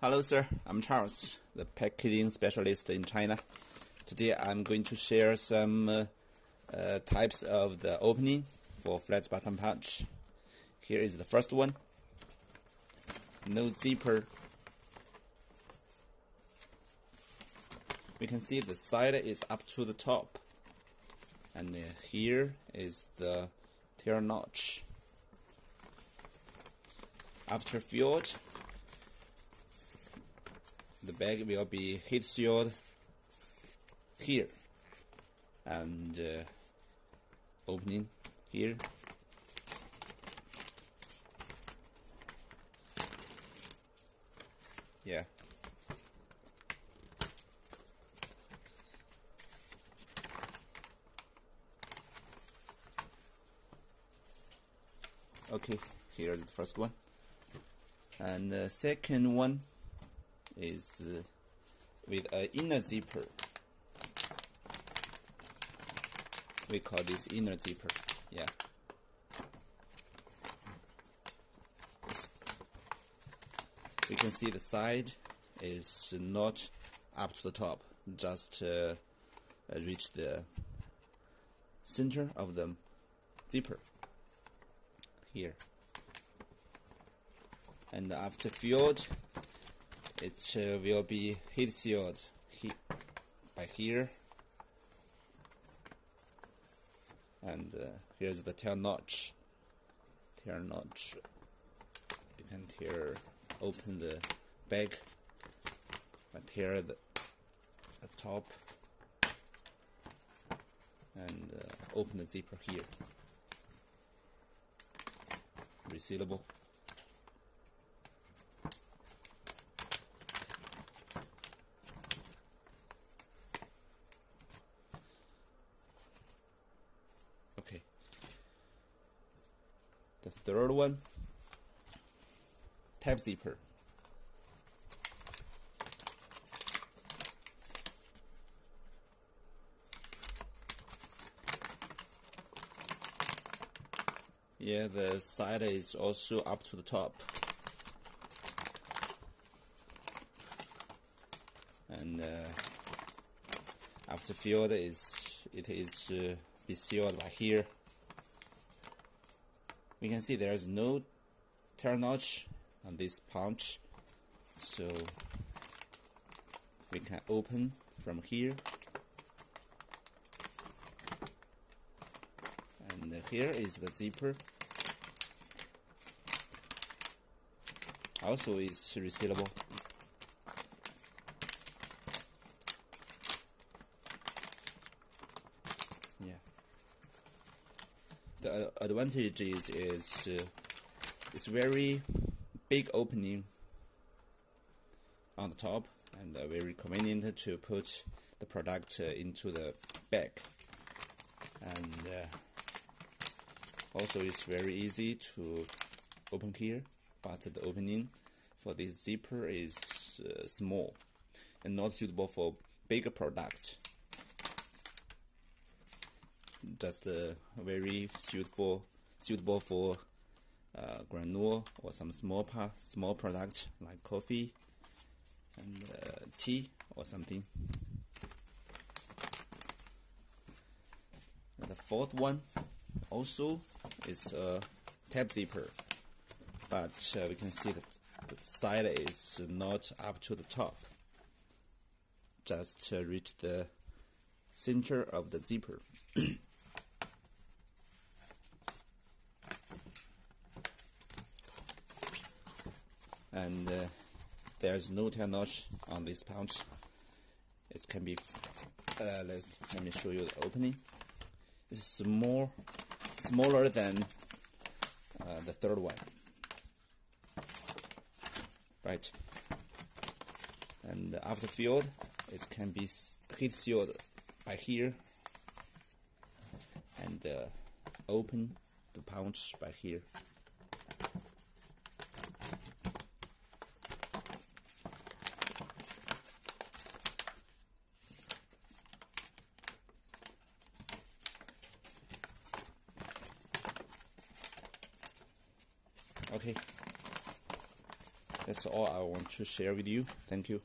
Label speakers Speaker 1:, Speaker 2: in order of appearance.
Speaker 1: Hello sir, I'm Charles, the packaging specialist in China. Today I'm going to share some types of the opening for flat bottom pouch. Here is the first one. No zipper. We can see the side is up to the top, and here is the tail notch. After filled, the bag will be heat sealed here and opening here. Yeah. Okay, here's the first one. And the second one is with an inner zipper. We call this inner zipper. Yeah. We can see the side is not up to the top, just reach the center of the zipper here. And after filled, it will be heat sealed by here, and here's the tail notch. You can open the bag and tear the top and open the zipper here. Resealable. Okay. The third one, tab zipper. Yeah, the side is also up to the top, and after filled, it is be sealed by here. We can see there is no tail notch on this pouch, so we can open from here. And here is the zipper. Also is resealable. Yeah. The advantage is it's very big opening on the top, and very convenient to put the product into the bag. And also it's very easy to open here, but the opening for this zipper is small and not suitable for bigger product. Just very suitable for granule or some small product like coffee and tea or something. And the fourth one also is a tab zipper, but we can see that the side is not up to the top, just reach the center of the zipper. And there's no tail notch on this pouch. It can be let me show you the opening. It's smaller than the third one, right? And after filled, it can be heat sealed by here, and open the pouch by here. Okay, That's all I want to share with you. Thank you.